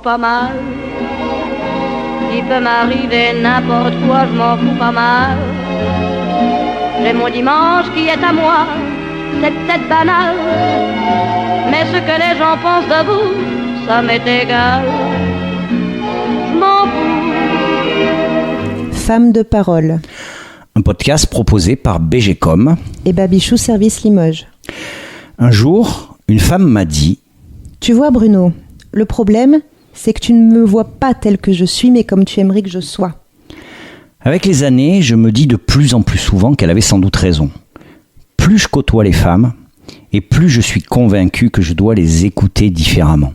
pas mal. Il peut m'arriver n'importe quoi, je m'en fous pas mal. J'ai mon dimanche qui est à moi, c'est peut-être banal, mais ce que les gens pensent de vous, ça m'est égal. Je m'en fous. Femmes de parole. Un podcast proposé par BGcom et Babichou Service Limoges. Un jour, une femme m'a dit « Tu vois Bruno, le problème, c'est que tu ne me vois pas tel que je suis, mais comme tu aimerais que je sois. » Avec les années, je me dis de plus en plus souvent qu'elle avait sans doute raison. Plus je côtoie les femmes, et plus je suis convaincu que je dois les écouter différemment.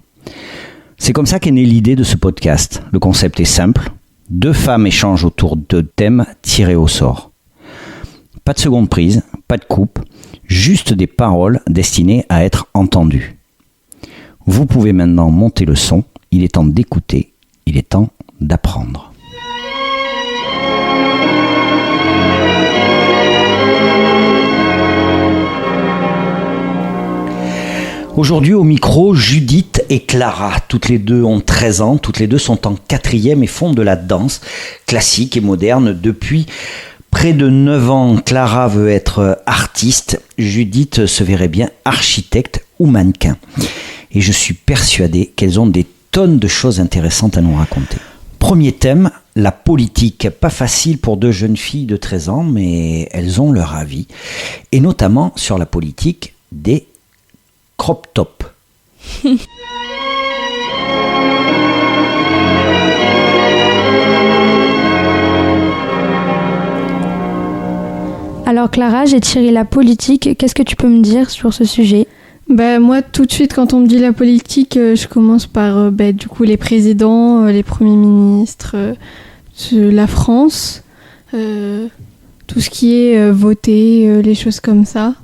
C'est comme ça qu'est née l'idée de ce podcast. Le concept est simple. 2 femmes échangent autour de thèmes tirés au sort. Pas de seconde prise, pas de coupe, juste des paroles destinées à être entendues. Vous pouvez maintenant monter le son, il est temps d'écouter, il est temps d'apprendre. Aujourd'hui au micro, Judith et Clara. Toutes les deux ont 13 ans, toutes les deux sont en 4e et font de la danse classique et moderne depuis près de 9 ans. Clara veut être artiste, Judith se verrait bien architecte ou mannequin. Et je suis persuadé qu'elles ont des tonnes de choses intéressantes à nous raconter. Premier thème, la politique. Pas facile pour 2 jeunes filles de 13 ans, mais elles ont leur avis. Et notamment sur la politique des crop top. Alors Clara, j'ai tiré la politique. Qu'est-ce que tu peux me dire sur ce sujet ? Moi, tout de suite, quand on me dit la politique, je commence par du coup les présidents, les premiers ministres de la France, tout ce qui est voter, les choses comme ça.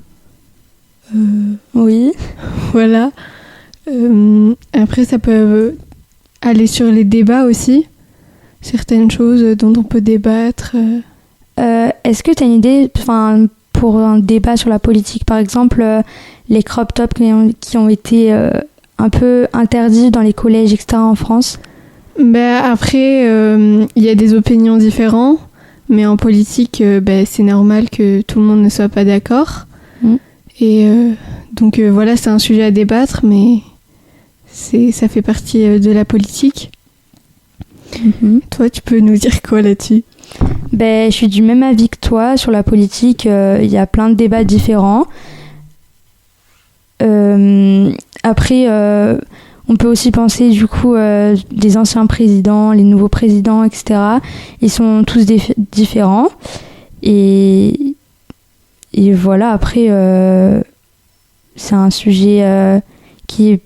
Oui. Voilà. Après, ça peut aller sur les débats aussi. Certaines choses dont on peut débattre. Est-ce que tu as une idée pour un débat sur la politique, par exemple, les crop tops qui ont été un peu interdits dans les collèges, etc. en France ? Après, il y a des opinions différentes, mais en politique, c'est normal que tout le monde ne soit pas d'accord. Et donc voilà, c'est un sujet à débattre, mais ça fait partie de la politique. Toi, tu peux nous dire quoi là-dessus ? Je suis du même avis que toi sur la politique. Il y a plein de débats différents. Après, on peut aussi penser du coup des anciens présidents, les nouveaux présidents, etc. Ils sont tous différents. Et voilà, après, c'est un sujet qui est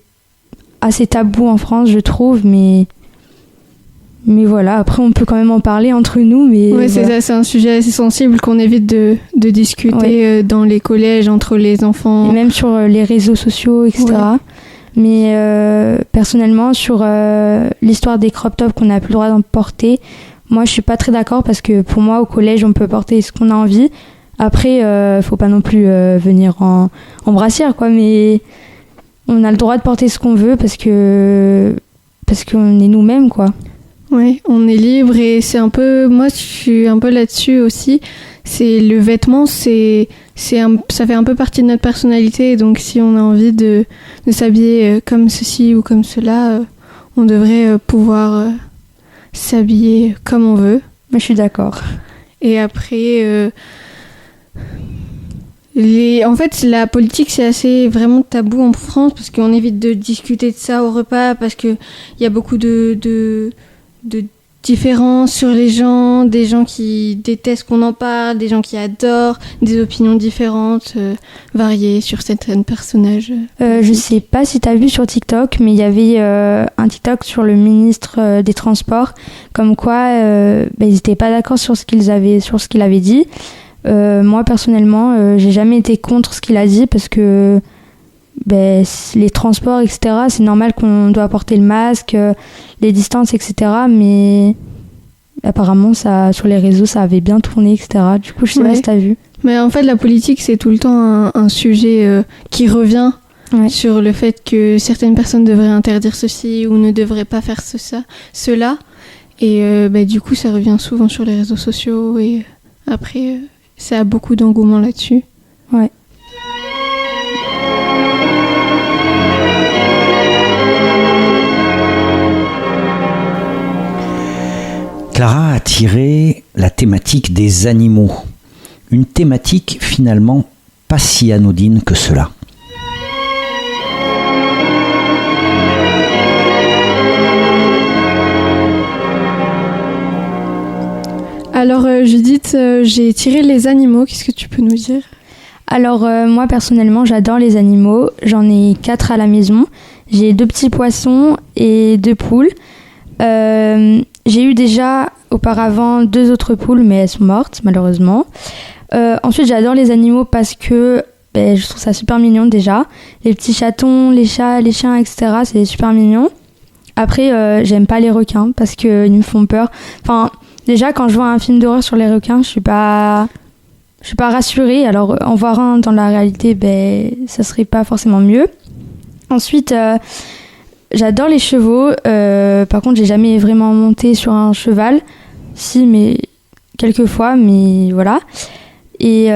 assez tabou en France, je trouve, mais voilà, après on peut quand même en parler entre nous. Mais ouais, c'est voilà. ça, c'est un sujet assez sensible qu'on évite de discuter dans les collèges, entre les enfants. Et même sur les réseaux sociaux, etc. Ouais. Mais personnellement, sur l'histoire des crop tops qu'on n'a plus le droit d'en porter, moi je suis pas très d'accord parce que pour moi, au collège, on peut porter ce qu'on a envie. Après, faut pas non plus venir en brassière, quoi, mais on a le droit de porter ce qu'on veut parce qu'on est nous-mêmes, quoi. Oui, on est libre et c'est un peu... Moi, je suis un peu là-dessus aussi. C'est le vêtement, ça fait un peu partie de notre personnalité. Donc, si on a envie de s'habiller comme ceci ou comme cela, on devrait pouvoir s'habiller comme on veut. Moi, je suis d'accord. Et après... En fait, la politique, c'est assez vraiment tabou en France parce qu'on évite de discuter de ça au repas parce qu'il y a beaucoup de différences sur les gens, des gens qui détestent qu'on en parle, des gens qui adorent, des opinions différentes, variées sur certains personnages. Je sais pas si t'as vu sur TikTok, mais il y avait un TikTok sur le ministre des Transports, comme quoi ils étaient pas d'accord sur ce qu'il avait dit. Moi personnellement, j'ai jamais été contre ce qu'il a dit parce que les transports, etc., c'est normal qu'on doit porter le masque, les distances, etc., mais apparemment ça, sur les réseaux ça avait bien tourné, etc. Du coup je sais pas si t'as vu. Mais en fait la politique c'est tout le temps un sujet qui revient. sur le fait que certaines personnes devraient interdire ceci ou ne devraient pas faire cela. Et du coup, ça revient souvent sur les réseaux sociaux et après, ça a beaucoup d'engouement là-dessus. Ouais. Clara a tiré la thématique des animaux. Une thématique finalement pas si anodine que cela. Alors Judith, j'ai tiré les animaux, qu'est-ce que tu peux nous dire ? Alors moi personnellement j'adore les animaux, j'en ai 4 à la maison, j'ai 2 petits poissons et 2 poules. J'ai eu déjà auparavant 2 autres poules mais elles sont mortes malheureusement. Ensuite j'adore les animaux parce que je trouve ça super mignon déjà. Les petits chatons, les chats, les chiens, etc. c'est super mignon. Après j'aime pas les requins parce qu'ils me font peur. Enfin déjà quand je vois un film d'horreur sur les requins je suis pas rassurée. Alors en voir un dans la réalité ça serait pas forcément mieux. Ensuite j'adore les chevaux. Par contre j'ai jamais vraiment monté sur un cheval. Si mais quelques fois mais voilà. Et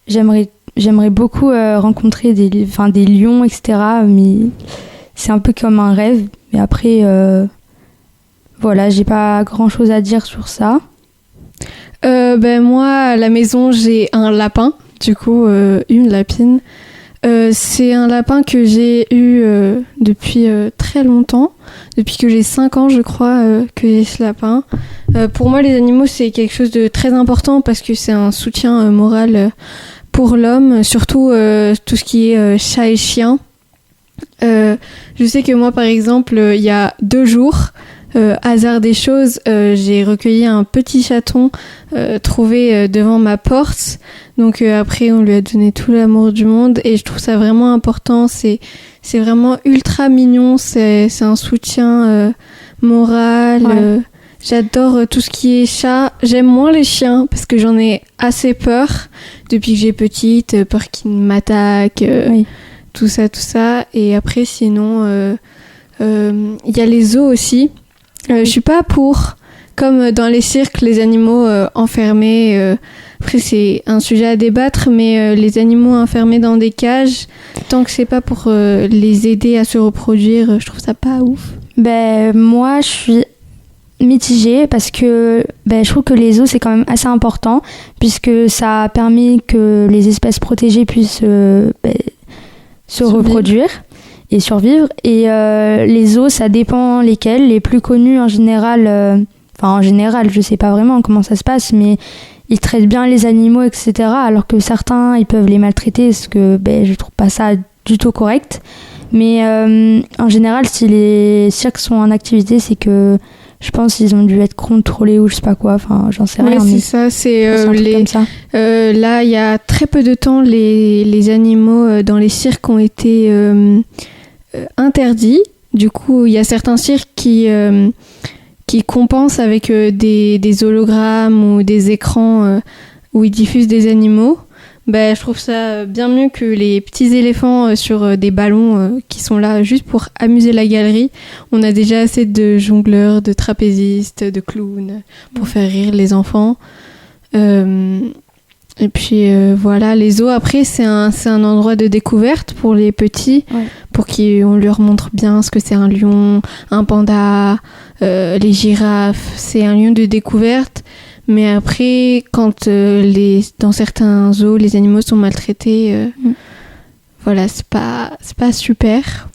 j'aimerais beaucoup rencontrer des lions, etc. Mais c'est un peu comme un rêve. Mais après, voilà, j'ai pas grand chose à dire sur ça. Moi, à la maison, j'ai un lapin, du coup, une lapine. C'est un lapin que j'ai eu depuis très longtemps. Depuis que j'ai 5 ans, je crois, que j'ai ce lapin. Pour moi, les animaux, c'est quelque chose de très important parce que c'est un soutien moral pour l'homme, surtout tout ce qui est chat et chien. Je sais que moi, par exemple, il y a 2 jours, hasard des choses, j'ai recueilli un petit chaton trouvé devant ma porte. Donc après, on lui a donné tout l'amour du monde et je trouve ça vraiment important. C'est vraiment ultra mignon. C'est un soutien moral. Ouais. J'adore tout ce qui est chat. J'aime moins les chiens parce que j'en ai assez peur depuis que j'ai petite, peur qu'ils m'attaquent. Oui. Tout ça. Et après, sinon, y a les zoos aussi. Je suis pas pour, comme dans les cirques, les animaux enfermés. Après, c'est un sujet à débattre, mais les animaux enfermés dans des cages, tant que c'est pas pour les aider à se reproduire, je trouve ça pas ouf. Moi, je suis mitigée parce que je trouve que les zoos, c'est quand même assez important, puisque ça a permis que les espèces protégées puissent se reproduire et survivre. Et les zoos, ça dépend lesquels. Les plus connus en général, je sais pas vraiment comment ça se passe, mais ils traitent bien les animaux, etc. Alors que certains, ils peuvent les maltraiter, parce que je trouve pas ça du tout correct. Mais en général, si les cirques sont en activité, c'est que je pense qu'ils ont dû être contrôlés ou je sais pas quoi. Enfin, j'en sais rien. C'est ça. C'est comme ça. Là, il y a très peu de temps, les animaux dans les cirques ont été interdits. Du coup, il y a certains cirques qui compensent avec des hologrammes ou des écrans où ils diffusent des animaux. Je trouve ça bien mieux que les petits éléphants sur des ballons qui sont là juste pour amuser la galerie. On a déjà assez de jongleurs, de trapézistes, de clowns pour faire rire les enfants. Et puis voilà, les zoos après c'est un endroit de découverte pour les petits, pour qu'on leur montre bien ce que c'est un lion, un panda, les girafes. C'est un lieu de découverte. Mais après, quand dans certains zoos, les animaux sont maltraités, voilà, c'est pas super.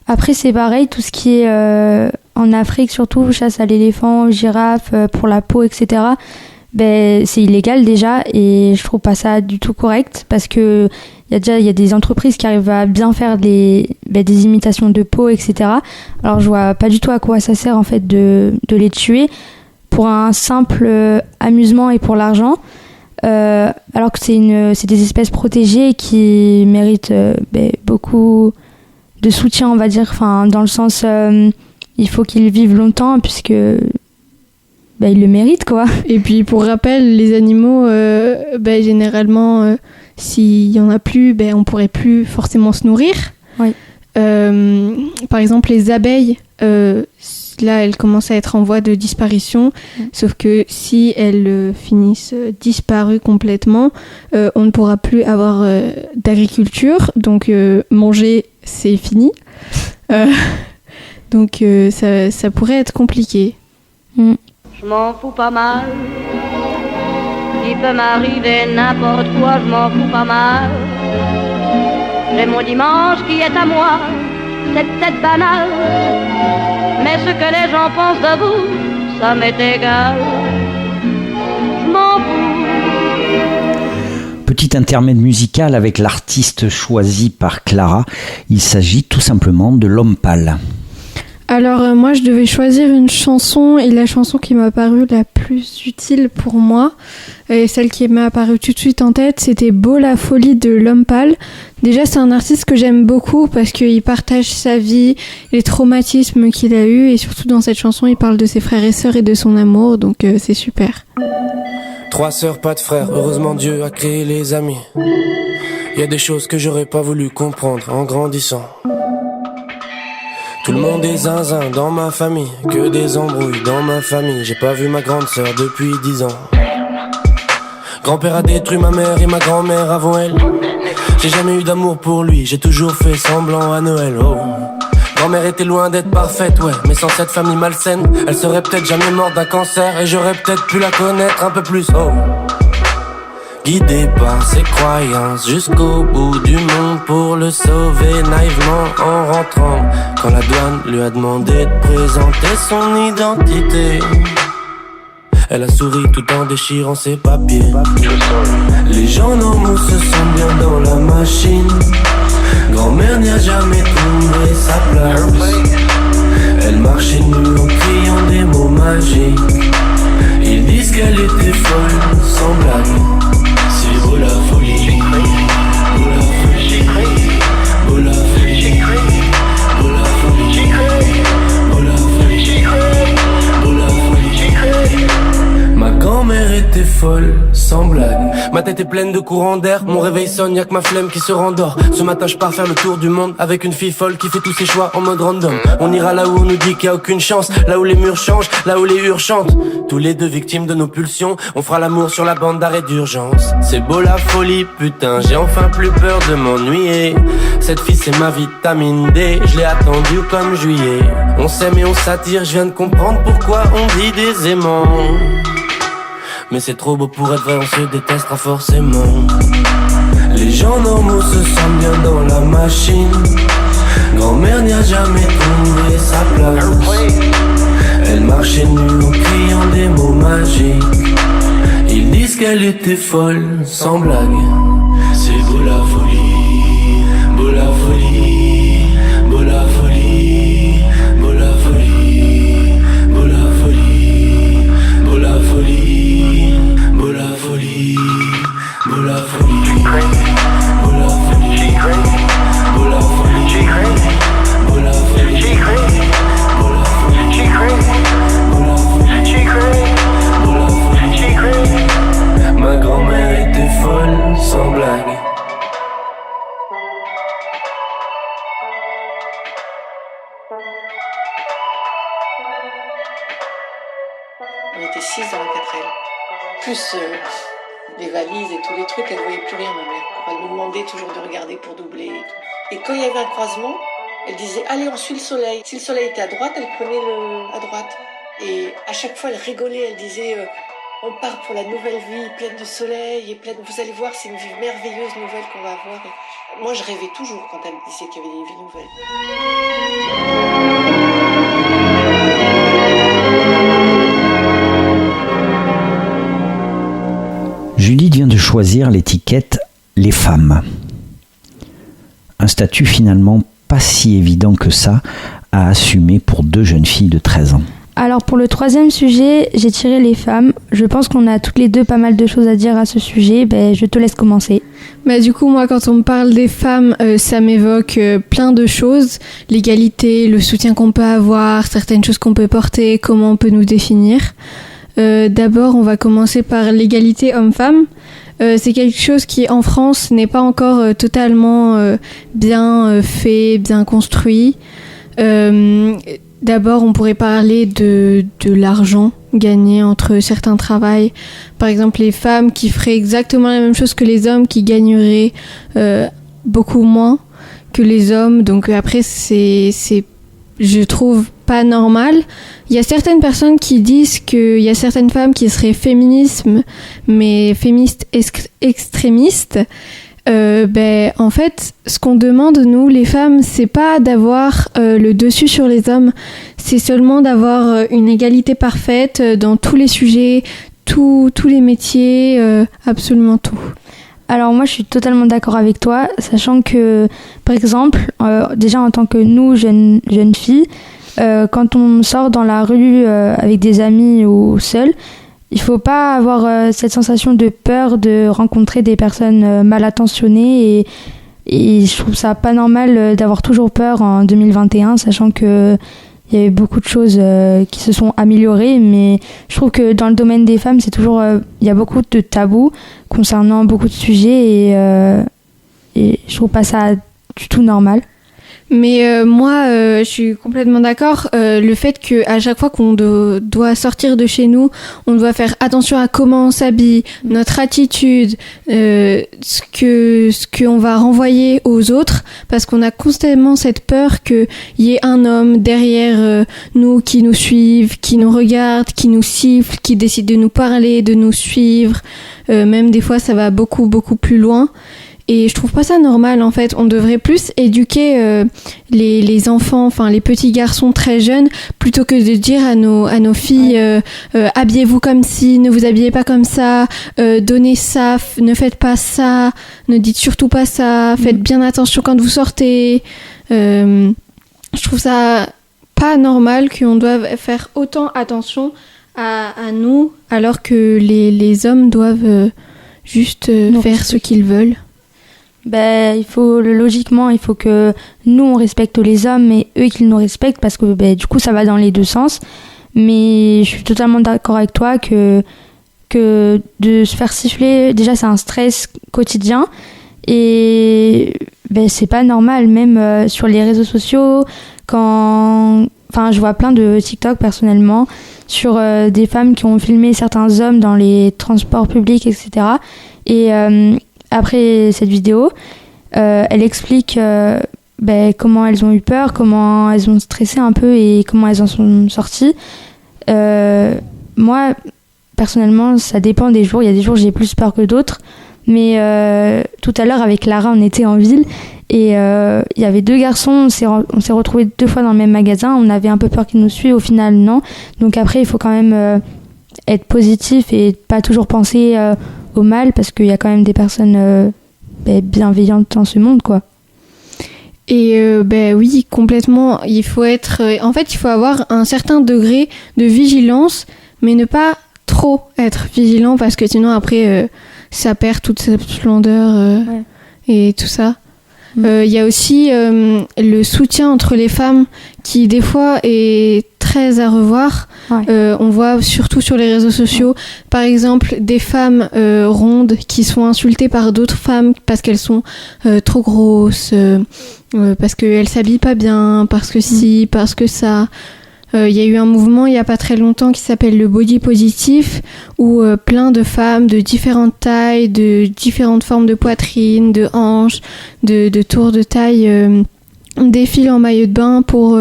Après, c'est pareil, tout ce qui est en Afrique, surtout, chasse à l'éléphant, aux girafes, pour la peau, etc., c'est illégal déjà, et je trouve pas ça du tout correct, parce que il y a des entreprises qui arrivent à bien faire des imitations de peau, etc. Alors, je vois pas du tout à quoi ça sert, en fait, de les tuer pour un simple amusement et pour l'argent, alors que c'est des espèces protégées qui méritent beaucoup de soutien, on va dire, dans le sens il faut qu'ils vivent longtemps puisque ils le méritent, quoi. Et puis pour rappel, les animaux généralement s'il y en a plus, on pourrait plus forcément se nourrir. Oui. Par exemple, les abeilles, là, elles commencent à être en voie de disparition. Sauf que si elles finissent disparues complètement, on ne pourra plus avoir d'agriculture. Donc, manger, c'est fini. Donc, ça pourrait être compliqué. Je m'en fous pas mal. Il peut m'arriver n'importe quoi, je m'en fous pas mal. J'ai mon dimanche qui est à moi, c'est peut-être banal, mais ce que les gens pensent de vous, ça m'est égal. Je m'en fous. Petit intermède musical avec l'artiste choisi par Clara. Il s'agit tout simplement de L'Homme Pâle. Alors moi je devais choisir une chanson et la chanson qui m'a paru la plus utile pour moi et celle qui m'a apparu tout de suite en tête, c'était Beau la folie de L'Homme Pâle. Déjà c'est un artiste que j'aime beaucoup parce qu'il partage sa vie, les traumatismes qu'il a eus et surtout dans cette chanson il parle de ses frères et sœurs et de son amour, donc c'est super. 3 sœurs, pas de frères, heureusement Dieu a créé les amis. Il y a des choses que j'aurais pas voulu comprendre en grandissant. Tout le monde est zinzin dans ma famille, que des embrouilles dans ma famille. J'ai pas vu ma grande sœur depuis 10 ans. Grand-père a détruit ma mère et ma grand-mère avant elle. J'ai jamais eu d'amour pour lui, j'ai toujours fait semblant à Noël. Oh. Grand-mère était loin d'être parfaite, ouais, mais sans cette famille malsaine, elle serait peut-être jamais morte d'un cancer et j'aurais peut-être pu la connaître un peu plus. Oh. Guidé par ses croyances jusqu'au bout du monde pour le sauver naïvement en rentrant quand la douane lui a demandé de présenter son identité. Elle a souri tout en déchirant ses papiers. Les gens normaux se sentent bien dans la machine. Grand-mère n'y a jamais trouvé sa place. Elle marchait nue en criant des mots magiques. Ils disent qu'elle était folle, sans blague. C'est beau la folie, beau la folie, beau la folie, beau la folie, beau la folie, beau la folie. Ma grand-mère était folle, sans blague. Ma tête est pleine de courants d'air, mon réveil sonne, y'a que ma flemme qui se rendort. Ce matin je pars faire le tour du monde avec une fille folle qui fait tous ses choix en mode random. On ira là où on nous dit qu'il y a aucune chance, là où les murs changent, là où les hurs chantent. Tous les deux victimes de nos pulsions, on fera l'amour sur la bande d'arrêt d'urgence. C'est beau la folie, putain, j'ai enfin plus peur de m'ennuyer. Cette fille c'est ma vitamine D, je l'ai attendue comme juillet. On s'aime et on s'attire, je viens de comprendre pourquoi on dit des aimants. Mais c'est trop beau pour être vrai, on se détestera forcément. Les gens normaux se sentent bien dans la machine. Grand-mère n'y a jamais trouvé sa place. Elle marchait nue en criant des mots magiques. Ils disent qu'elle était folle, sans blague. C'est beau la folie, beau la folie, beau la folie, beau la folie, beau la folie, beau la folie, beau la folie, beau la folie, beau la folie, beau la folie, beau la folie. Ma grand-mère était folle, sans blague. On était 6 dans la 4L. Plus les valises et tous les trucs, elle ne voyait plus rien, ma mère. Elle nous demandait toujours de regarder pour doubler et tout. Et quand il y avait un croisement, elle disait « Allez, on suit le soleil ». Si le soleil était à droite, elle prenait à droite. Et à chaque fois, elle rigolait, elle disait on part pour la nouvelle vie, pleine de soleil, et pleine... vous allez voir, c'est une vie merveilleuse nouvelle qu'on va avoir. Et moi, je rêvais toujours quand elle me disait qu'il y avait des vies nouvelles. Judith vient de choisir l'étiquette « Les femmes ». Un statut finalement pas si évident que ça à assumer pour 2 jeunes filles de 13 ans. Alors pour le 3e sujet, j'ai tiré les femmes. Je pense qu'on a toutes les deux pas mal de choses à dire à ce sujet. Je te laisse commencer. Du coup, moi, quand on me parle des femmes, ça m'évoque plein de choses. L'égalité, le soutien qu'on peut avoir, certaines choses qu'on peut porter, comment on peut nous définir. D'abord, on va commencer par l'égalité homme-femme. c'est quelque chose qui en France n'est pas encore totalement bien fait, bien construit. D'abord, on pourrait parler de l'argent gagné entre certains travails. Par exemple, les femmes qui feraient exactement la même chose que les hommes, qui gagneraient beaucoup moins que les hommes. Donc après, c'est je trouve pas normal. Il y a certaines personnes qui disent qu'il y a certaines femmes qui seraient féministes, mais féministes extrémistes. En fait, ce qu'on demande, nous, les femmes, c'est pas d'avoir le dessus sur les hommes, c'est seulement d'avoir une égalité parfaite dans tous les sujets, tous les métiers, absolument tout. Alors moi, je suis totalement d'accord avec toi, sachant que, par exemple, déjà en tant que nous, jeunes filles, quand on sort dans la rue avec des amis ou seul, il faut pas avoir cette sensation de peur de rencontrer des personnes mal intentionnées et je trouve ça pas normal d'avoir toujours peur en 2021, sachant que il y avait beaucoup de choses qui se sont améliorées, mais je trouve que dans le domaine des femmes, c'est toujours il y a beaucoup de tabous concernant beaucoup de sujets et je trouve pas ça du tout normal. Mais moi, je suis complètement d'accord. Le fait qu'à chaque fois qu'on doit sortir de chez nous, on doit faire attention à comment on s'habille, notre attitude, ce qu'on va renvoyer aux autres, parce qu'on a constamment cette peur qu'il y ait un homme derrière nous qui nous suive, qui nous regarde, qui nous siffle, qui décide de nous parler, de nous suivre. Même des fois, ça va beaucoup, beaucoup plus loin. Et je trouve pas ça normal, en fait. On devrait plus éduquer les enfants, enfin les petits garçons très jeunes, plutôt que de dire à nos filles habillez-vous comme ci, ne vous habillez pas comme ça, donnez ça, ne faites pas ça, ne dites surtout pas ça, faites bien attention quand vous sortez. Je trouve ça pas normal qu'on doive faire autant attention à nous, alors que les hommes doivent juste faire ce qu'ils veulent. Logiquement, il faut que nous on respecte les hommes et eux qu'ils nous respectent, parce que du coup ça va dans les deux sens. Mais je suis totalement d'accord avec toi que de se faire siffler, déjà c'est un stress quotidien et c'est pas normal, même sur les réseaux sociaux, je vois plein de TikTok personnellement sur des femmes qui ont filmé certains hommes dans les transports publics, etc. Et après cette vidéo, elle explique comment elles ont eu peur, comment elles ont stressé un peu et comment elles en sont sorties. Moi, personnellement, ça dépend des jours. Il y a des jours où j'ai plus peur que d'autres. Mais tout à l'heure, avec Lara, on était en ville et il y avait deux garçons. On s'est retrouvés 2 fois dans le même magasin. On avait un peu peur qu'ils nous suivent. Au final, non. Donc après, il faut quand même être positif et pas toujours penser au mal, parce qu'il y a quand même des personnes bienveillantes dans ce monde, quoi. Et oui, complètement. Il faut avoir un certain degré de vigilance, mais ne pas trop être vigilant, parce que sinon après ça perd toute sa splendeur et tout ça. Il y a aussi le soutien entre les femmes qui des fois est très à revoir. On voit surtout sur les réseaux sociaux, par exemple, des femmes rondes qui sont insultées par d'autres femmes parce qu'elles sont trop grosses, parce qu'elles s'habillent pas bien, parce que si, parce que ça. Il y a eu un mouvement il n'y a pas très longtemps qui s'appelle le body positif, où plein de femmes de différentes tailles, de différentes formes de poitrine, de hanches, de tours de taille défilent en maillot de bain pour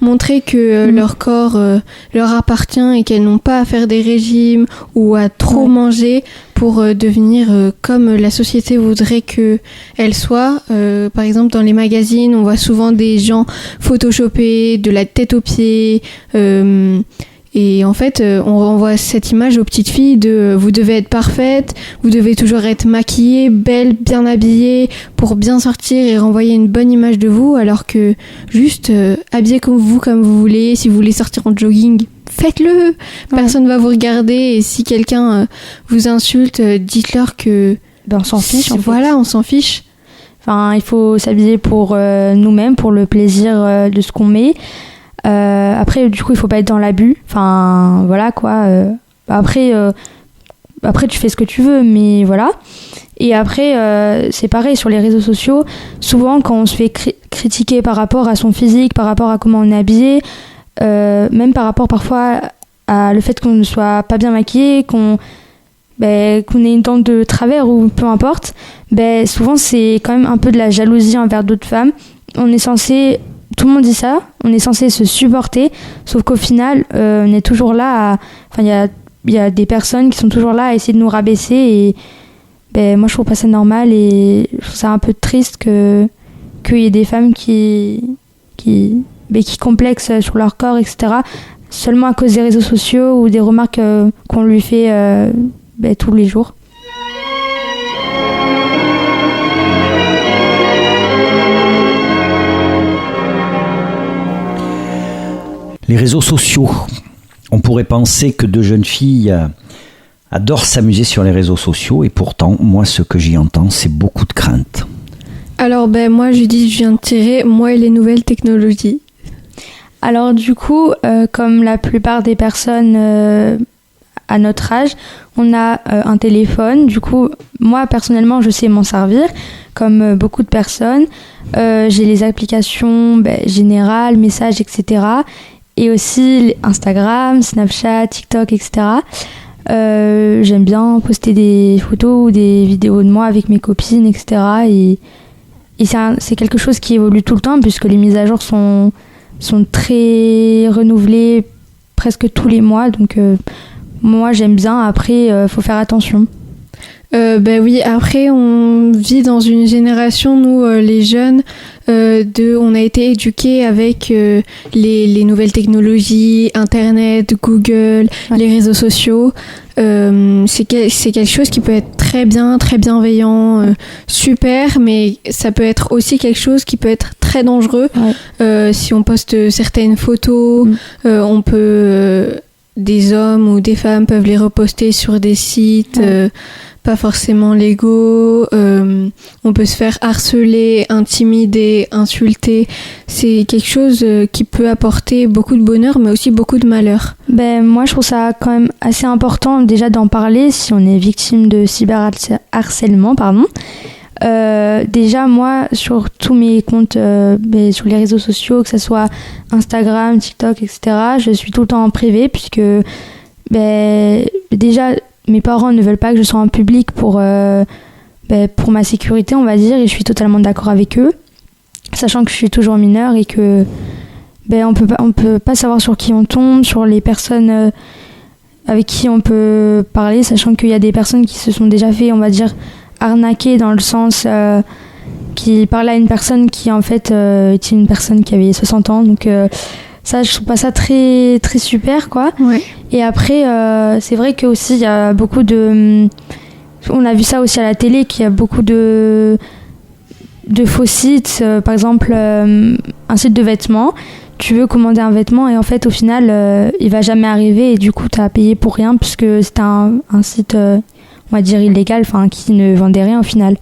montrer que leur corps leur appartient et qu'elles n'ont pas à faire des régimes ou à trop manger pour devenir comme la société voudrait qu'elles soient. Par exemple, dans les magazines, on voit souvent des gens photoshopés de la tête aux pieds. Et en fait, on renvoie cette image aux petites filles de vous devez être parfaite, vous devez toujours être maquillée, belle, bien habillée pour bien sortir et renvoyer une bonne image de vous, alors que juste habillez comme vous voulez. Si vous voulez sortir en jogging, faites-le. Personne ne va vous regarder, et si quelqu'un vous insulte, dites-leur que on s'en fiche. Voilà, on s'en fiche. Enfin, il faut s'habiller pour nous-mêmes, pour le plaisir de ce qu'on met. Après, du coup, il faut pas être dans l'abus. Enfin, voilà quoi. Après, après tu fais ce que tu veux, mais voilà. Et après, c'est pareil sur les réseaux sociaux. Souvent, quand on se fait critiquer par rapport à son physique, par rapport à comment on est habillé, même par rapport parfois à le fait qu'on ne soit pas bien maquillé, qu'on ait une dent de travers ou peu importe, souvent c'est quand même un peu de la jalousie envers d'autres femmes. On est censé, tout le monde dit ça, on est censé se supporter, sauf qu'au final, on est toujours là il y a des personnes qui sont toujours là à essayer de nous rabaisser et moi je trouve pas ça normal et je trouve ça un peu triste qu'il y ait des femmes qui complexent sur leur corps, etc. seulement à cause des réseaux sociaux ou des remarques qu'on lui fait tous les jours. Les réseaux sociaux. On pourrait penser que de jeunes filles adorent s'amuser sur les réseaux sociaux et pourtant, moi, ce que j'y entends, c'est beaucoup de crainte. Alors, moi, Judith, je viens de tirer moi et les nouvelles technologies. Alors, du coup, comme la plupart des personnes à notre âge, on a un téléphone. Du coup, moi, personnellement, je sais m'en servir, comme beaucoup de personnes. J'ai les applications générales, messages, etc. Et aussi Instagram, Snapchat, TikTok, etc. J'aime bien poster des photos ou des vidéos de moi avec mes copines, etc. Et c'est quelque chose qui évolue tout le temps puisque les mises à jour sont très renouvelées presque tous les mois. Donc moi j'aime bien, après faut faire attention. Oui, après on vit dans une génération, nous les jeunes, on a été éduqués avec les nouvelles technologies, Internet, Google, les réseaux sociaux. C'est quelque chose qui peut être très bien, très bienveillant, super, mais ça peut être aussi quelque chose qui peut être très dangereux. Si on poste certaines photos, on peut des hommes ou des femmes peuvent les reposter sur des sites pas forcément légaux, on peut se faire harceler, intimider, insulter. C'est quelque chose qui peut apporter beaucoup de bonheur mais aussi beaucoup de malheur. Moi je trouve ça quand même assez important déjà d'en parler si on est victime de cyberharcèlement, déjà moi sur tous mes comptes sur les réseaux sociaux, que ce soit Instagram, TikTok, etc., je suis tout le temps en privé puisque déjà mes parents ne veulent pas que je sois en public pour ma sécurité, on va dire, et je suis totalement d'accord avec eux, sachant que je suis toujours mineure et que on peut pas savoir sur qui on tombe, sur les personnes avec qui on peut parler, sachant qu'il y a des personnes qui se sont déjà fait, on va dire, arnaquer dans le sens qui parlait à une personne qui en fait était une personne qui avait 60 ans, donc ça je trouve pas ça très très super quoi. Et après c'est vrai que aussi il y a beaucoup de, on a vu ça aussi à la télé, qu'il y a beaucoup de faux sites, par exemple un site de vêtements, tu veux commander un vêtement et en fait au final il va jamais arriver et du coup tu as payé pour rien puisque c'était un site on va dire illégal, qui ne vendait rien au final.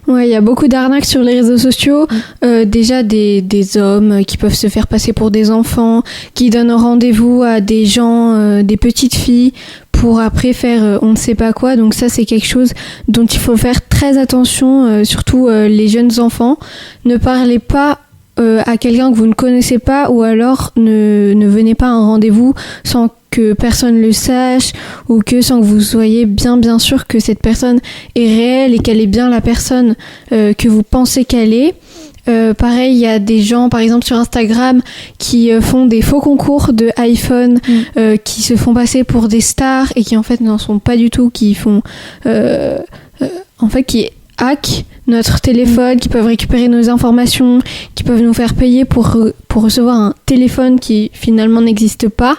Ouais, il y a beaucoup d'arnaques sur les réseaux sociaux. Déjà des hommes qui peuvent se faire passer pour des enfants, qui donnent rendez-vous à des gens, des petites filles, pour après faire on ne sait pas quoi. Donc ça, c'est quelque chose dont il faut faire très attention, surtout les jeunes enfants. Ne parlez pas à quelqu'un que vous ne connaissez pas, ou alors ne venez pas à un rendez-vous sans que personne le sache, ou sans que vous soyez bien sûr que cette personne est réelle et qu'elle est bien la personne que vous pensez qu'elle est. Pareil, il y a des gens, par exemple sur Instagram, qui font des faux concours de iPhone, qui se font passer pour des stars et qui en fait n'en sont pas du tout, qui font qui hackent notre téléphone, qui peuvent récupérer nos informations, qui peuvent nous faire payer pour recevoir un téléphone qui finalement n'existe pas.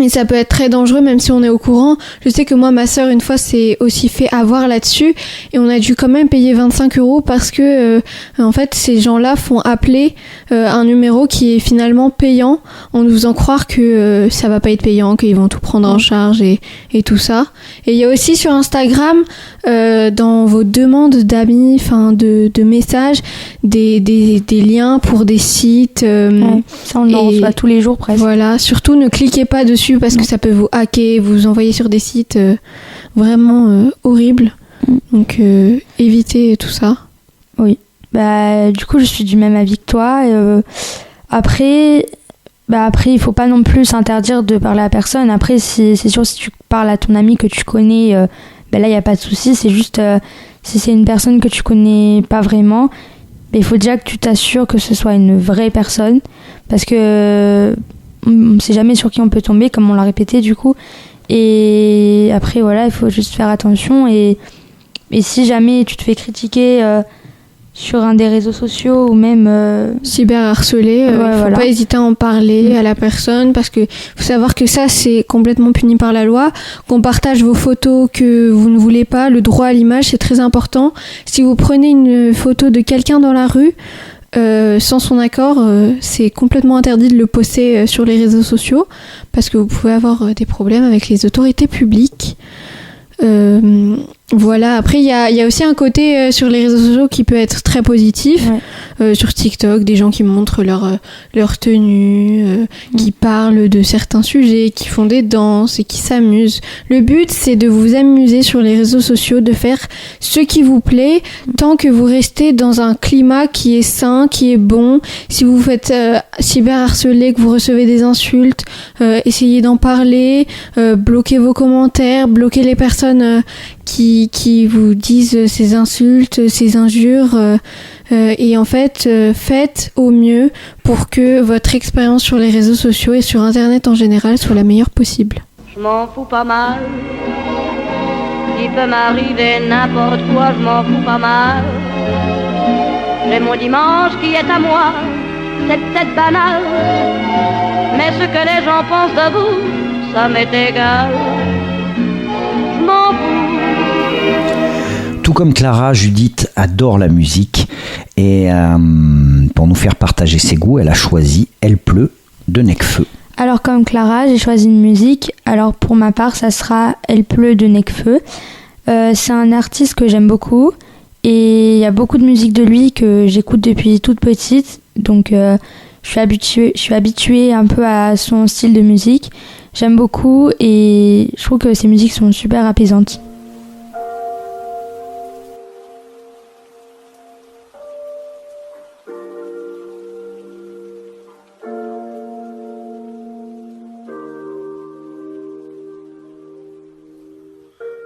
Et ça peut être très dangereux même si on est au courant. Je sais que moi, ma sœur, une fois, s'est aussi fait avoir là-dessus et on a dû quand même payer 25 € parce que en fait, ces gens-là font appeler un numéro qui est finalement payant en nous faisant croire que ça va pas être payant, qu'ils vont tout prendre en charge et tout ça. Et il y a aussi sur Instagram, dans vos demandes d'amis, de messages, des liens pour des sites. Ça, on en reçoit tous les jours presque. Voilà, surtout ne cliquez pas dessus dessus parce que ça peut vous hacker, vous envoyer sur des sites vraiment horribles. Donc évitez tout ça. Oui. Du coup, je suis du même avis que toi. Après, il faut pas non plus s'interdire de parler à personne. Après, c'est sûr, si tu parles à ton ami que tu connais, là, il n'y a pas de souci. C'est juste, si c'est une personne que tu connais pas vraiment, il faut déjà que tu t'assures que ce soit une vraie personne. Parce que on ne sait jamais sur qui on peut tomber, comme on l'a répété du coup. Et après, voilà, il faut juste faire attention. Et si jamais tu te fais critiquer sur un des réseaux sociaux ou même cyberharcelé, faut pas hésiter à en parler à la personne, parce que faut savoir que ça c'est complètement puni par la loi. Qu'on partage vos photos que vous ne voulez pas, le droit à l'image c'est très important. Si vous prenez une photo de quelqu'un dans la rue sans son accord, c'est complètement interdit de le poster sur les réseaux sociaux, parce que vous pouvez avoir des problèmes avec les autorités publiques. Voilà, après il y a aussi un côté sur les réseaux sociaux qui peut être très positif. Sur TikTok, des gens qui montrent leur tenue, qui parlent de certains sujets, qui font des danses et qui s'amusent. Le but c'est de vous amuser sur les réseaux sociaux, de faire ce qui vous plaît, tant que vous restez dans un climat qui est sain, qui est bon. Si vous faites cyberharceler, que vous recevez des insultes, essayez d'en parler, bloquez vos commentaires, bloquez les personnes qui vous disent ces insultes, ces injures, et en fait faites au mieux pour que votre expérience sur les réseaux sociaux et sur internet en général soit la meilleure possible. Je m'en fous pas mal, il peut m'arriver n'importe quoi, je m'en fous pas mal. J'ai mon dimanche qui est à moi, c'est peut-être banal, mais ce que les gens pensent de vous, ça m'est égal. Je m'en fous. Tout comme Clara, Judith adore la musique et pour nous faire partager ses goûts, elle a choisi Elle pleut de Nekfeu. Alors comme Clara, j'ai choisi une musique. Alors pour ma part, ça sera Elle pleut de Nekfeu. C'est un artiste que j'aime beaucoup et il y a beaucoup de musique de lui que j'écoute depuis toute petite. Donc je suis habituée un peu à son style de musique. J'aime beaucoup et je trouve que ses musiques sont super apaisantes.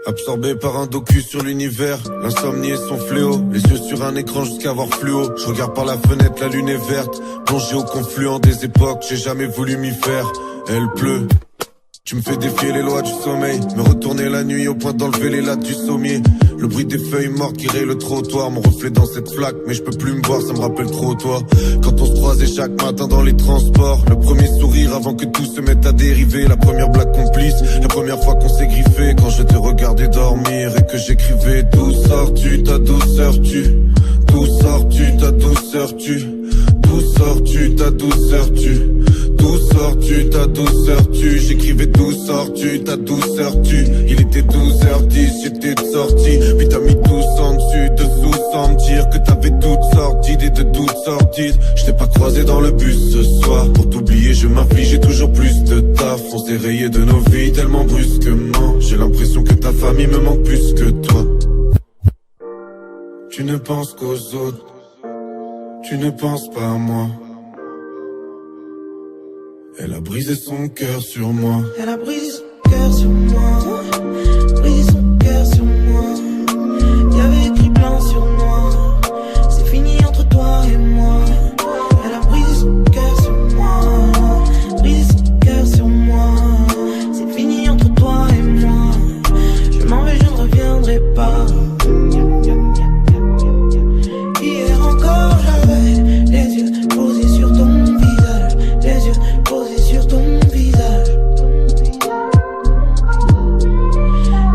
Absorbé par un docu sur l'univers, l'insomnie est son fléau. Les yeux sur un écran jusqu'à voir fluo. Je regarde par la fenêtre, la lune est verte. Plongé au confluent des époques, j'ai jamais voulu m'y faire. Elle pleut. Tu me fais défier les lois du sommeil, me retourner la nuit au point d'enlever les lattes du sommier. Le bruit des feuilles mortes qui raye le trottoir, mon reflet dans cette flaque, mais je peux plus me voir, ça me rappelle trop toi. Quand on se croisait chaque matin dans les transports, le premier sourire avant que tout se mette à dériver, la première blague complice, la première fois qu'on s'est griffé, quand je te regardais dormir et que j'écrivais d'où sors-tu, ta douceur tu, d'où sors-tu, ta douceur tu, d'où sors-tu, ta douceur tu. D'où sors-tu, ta douceur tu. J'écrivais d'où sors-tu, ta douceur tu. Il était 12h10, j'étais de sortie. Puis t'as mis tous en dessus, dessous sans me dire que t'avais toutes sortes d'idées de toutes sorties. Je t'ai pas croisé dans le bus ce soir. Pour t'oublier je m'affligeais toujours plus de taf. On s'est rayé de nos vies tellement brusquement. J'ai l'impression que ta famille me manque plus que toi. Tu ne penses qu'aux autres, tu ne penses pas à moi. Elle a brisé son cœur sur moi. Elle a brisé son cœur sur moi. Brisé son cœur sur moi. Y'avait écrit blanc sur noir. C'est fini entre toi et moi. Elle a brisé son cœur sur moi. Brisé son cœur sur moi. C'est fini entre toi et moi. Je m'en vais, je ne reviendrai pas. Hier encore j'avais les yeux posés sur ton visage. Les yeux posés sur ton visage.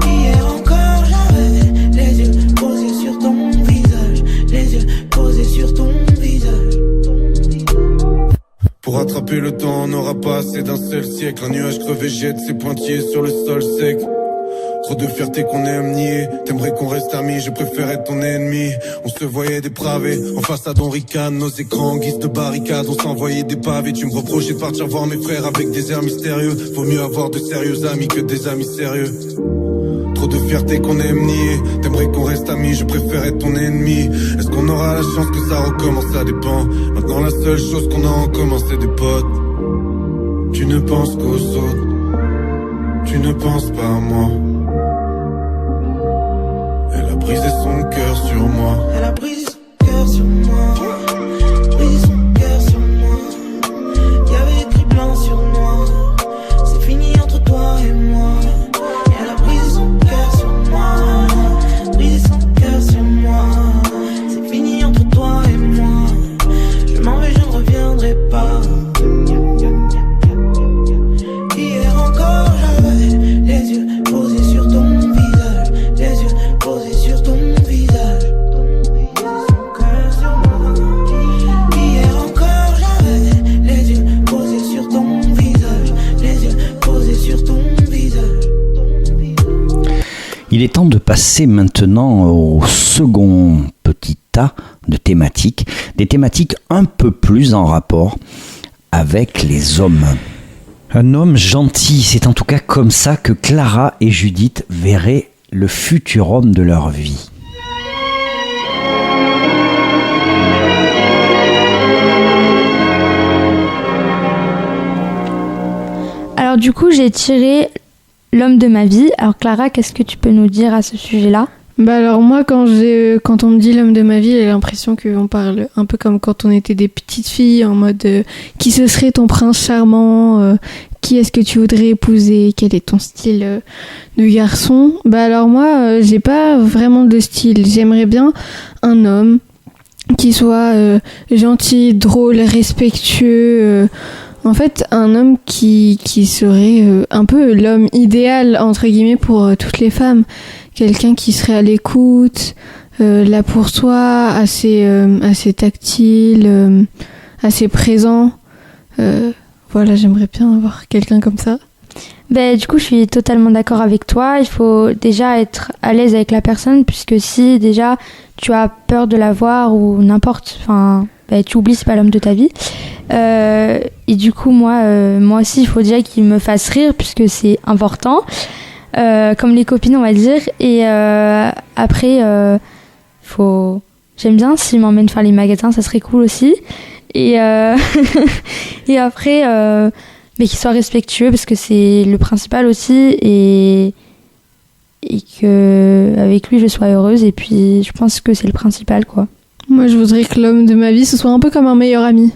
Hier encore j'avais les yeux posés sur ton visage. Les yeux posés sur ton visage. Pour rattraper le temps, on n'aura pas assez d'un seul siècle. Un nuage crevé jette ses pointillés sur le sol sec. Trop de fierté qu'on aime nier. T'aimerais qu'on reste amis, je préfère être ton ennemi. On se voyait dépravé, en façade on ricane. Nos écrans en guise de barricade, on s'envoyait des pavés. Tu me reprochais de partir voir mes frères avec des airs mystérieux. Vaut mieux avoir de sérieux amis que des amis sérieux. Trop de fierté qu'on aime nier. T'aimerais qu'on reste amis, je préfère être ton ennemi. Est-ce qu'on aura la chance que ça recommence, ça dépend. Maintenant la seule chose qu'on a en commun c'est des potes. Tu ne penses qu'aux autres, tu ne penses pas à moi. Elle a brisé son cœur sur moi. Elle a brisé son cœur sur moi. Brisé son cœur sur moi. Y'avait écrit blanc sur noir. C'est fini entre toi et moi. Elle a brisé son cœur sur moi. Brisé son cœur sur moi. C'est fini entre toi et moi. Je m'en vais, je ne reviendrai pas. Hier encore j'avais les yeux posés sur ton visage. Les yeux posés sur ton visage. Son cœur sur moi. Hier encore j'avais les yeux posés sur ton visage. Les yeux posés sur ton visage. Il est temps de passer maintenant au second petit tas de thématiques, des thématiques un peu plus en rapport avec les hommes. Un homme gentil, c'est en tout cas comme ça que Clara et Judith verraient le futur homme de leur vie. Alors du coup, j'ai tiré l'homme de ma vie. Alors Clara, qu'est-ce que tu peux nous dire à ce sujet-là ? Bah alors moi quand on me dit l'homme de ma vie, j'ai l'impression qu'on parle un peu comme quand on était des petites filles en mode qui ce serait ton prince charmant, qui est-ce que tu voudrais épouser, quel est ton style de garçon. Bah alors moi j'ai pas vraiment de style, j'aimerais bien un homme qui soit gentil, drôle, respectueux, en fait un homme qui serait un peu l'homme idéal entre guillemets pour toutes les femmes. Quelqu'un qui serait à l'écoute, là pour soi, assez tactile, assez présent. Voilà, j'aimerais bien avoir quelqu'un comme ça. Ben, du coup, je suis totalement d'accord avec toi. Il faut déjà être à l'aise avec la personne, puisque si déjà tu as peur de la voir ou n'importe, enfin, ben, tu oublies, c'est pas l'homme de ta vie. Et du coup, moi aussi, il faut déjà qu'il me fasse rire, puisque c'est important. Comme les copines on va dire, et après j'aime bien s'il m'emmène faire les magasins, ça serait cool aussi, et et après mais qu'il soit respectueux parce que c'est le principal aussi, et que avec lui je sois heureuse, et puis je pense que c'est le principal quoi. Moi je voudrais que l'homme de ma vie ce soit un peu comme un meilleur ami.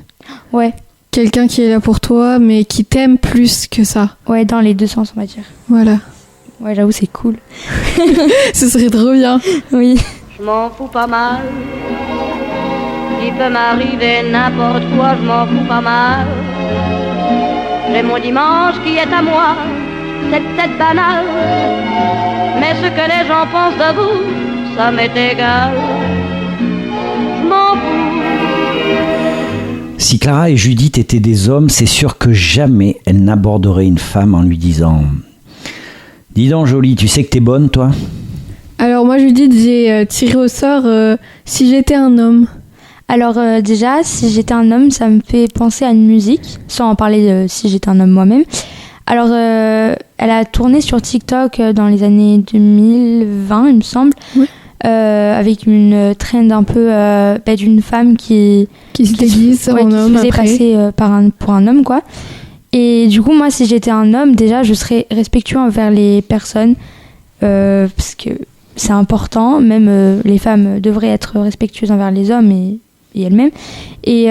Ouais. Quelqu'un qui est là pour toi mais qui t'aime plus que ça. Ouais, dans les deux sens on va dire. Voilà. Ouais, j'avoue, c'est cool. Ce serait trop bien. Oui. Je m'en fous pas mal. Il peut m'arriver n'importe quoi, je m'en fous pas mal. J'ai mon dimanche qui est à moi, c'est peut-être banal. Mais ce que les gens pensent de vous, ça m'est égal. Je m'en fous. Si Clara et Judith étaient des hommes, c'est sûr que jamais elles n'aborderaient une femme en lui disant... Dis donc jolie, tu sais que t'es bonne toi ? Alors moi Judith, j'ai tiré au sort si j'étais un homme. Alors déjà, si j'étais un homme, ça me fait penser à une musique, sans en parler si j'étais un homme moi-même. Alors elle a tourné sur TikTok dans les années 2020 il me semble, oui. Avec une trend un peu d'une femme qui se déguise en homme, qui se faisait passer pour un homme quoi. Et du coup, moi, si j'étais un homme, déjà, je serais respectueux envers les personnes, parce que c'est important. Même les femmes devraient être respectueuses envers les hommes et elles-mêmes. Et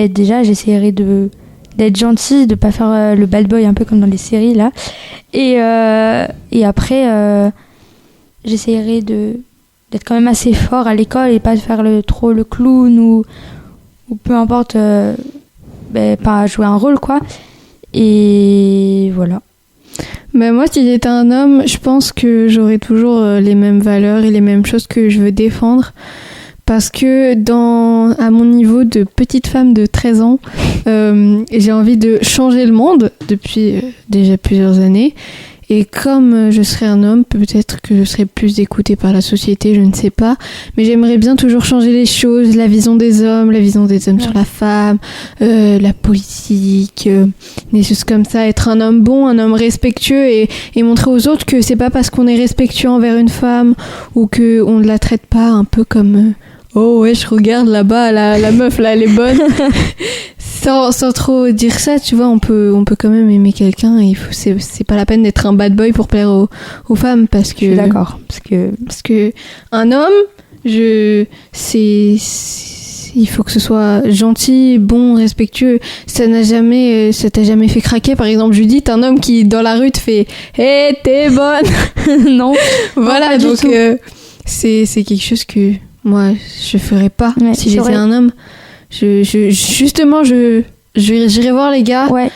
déjà, j'essaierais d'être gentille, de pas faire le bad boy un peu comme dans les séries là. Et après, j'essaierais d'être quand même assez fort à l'école et pas de faire trop le clown ou peu importe. Pas jouer un rôle quoi, et voilà. Moi si j'étais un homme, je pense que j'aurais toujours les mêmes valeurs et les mêmes choses que je veux défendre, parce que à mon niveau de petite femme de 13 ans, j'ai envie de changer le monde depuis déjà plusieurs années, Et comme je serais un homme, peut-être que je serais plus écoutée par la société, je ne sais pas. Mais j'aimerais bien toujours changer les choses, la vision des hommes sur la femme, la politique, des choses comme ça. Être un homme bon, un homme respectueux et montrer aux autres que c'est pas parce qu'on est respectueux envers une femme ou qu'on ne la traite pas un peu comme... oh ouais, je regarde là-bas, la meuf là, elle est bonne. sans trop dire ça, tu vois, on peut quand même aimer quelqu'un et c'est pas la peine d'être un bad boy pour plaire aux femmes parce que... Je suis d'accord. Parce que un homme, il faut que ce soit gentil, bon, respectueux. Ça t'a jamais fait craquer, par exemple, Judith, un homme qui dans la rue te fait « Hé, t'es bonne !» Non. Voilà, non, donc c'est quelque chose que moi je ferais pas si j'étais un homme. J'irai voir les gars. Ouais,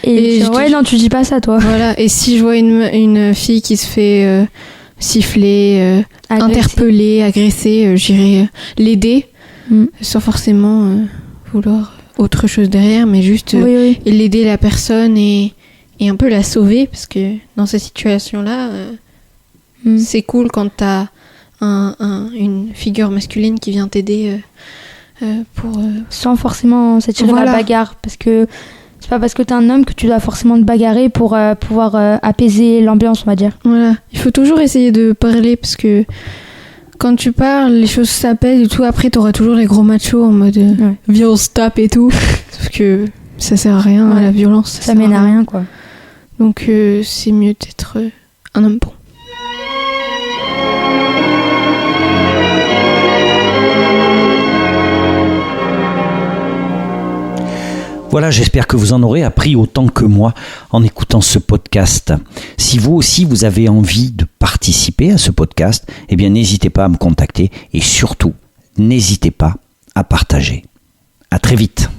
non, tu dis pas ça, toi. Voilà, et si je vois une fille qui se fait siffler, interpeller, agresser, j'irai l'aider sans forcément vouloir autre chose derrière, mais juste l'aider la personne et un peu la sauver, parce que dans cette situation-là, c'est cool quand t'as une figure masculine qui vient t'aider sans forcément s'attirer la bagarre, parce que c'est pas parce que t'es un homme que tu dois forcément te bagarrer pour pouvoir apaiser l'ambiance, on va dire. Voilà, il faut toujours essayer de parler, parce que quand tu parles, les choses s'apaisent et tout. Après, t'auras toujours les gros machos en mode viens on se tape et tout, sauf que ça sert à rien, la violence ça mène à rien, quoi. Donc c'est mieux d'être un homme bon. Voilà, j'espère que vous en aurez appris autant que moi en écoutant ce podcast. Si vous aussi vous avez envie de participer à ce podcast, eh bien n'hésitez pas à me contacter et surtout, n'hésitez pas à partager. À très vite.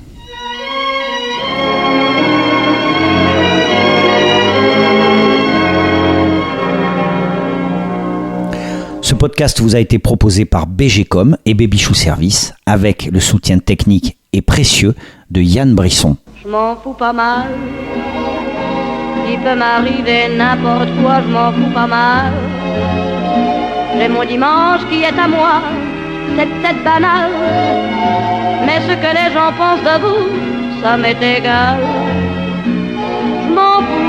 Ce podcast vous a été proposé par BGcom et Babychou Service avec le soutien technique et précieux de Yann Brisson. Je m'en fous pas mal, il peut m'arriver n'importe quoi, je m'en fous pas mal. J'ai mon dimanche qui est à moi, c'est peut-être banal, mais ce que les gens pensent de vous, ça m'est égal. Je m'en fous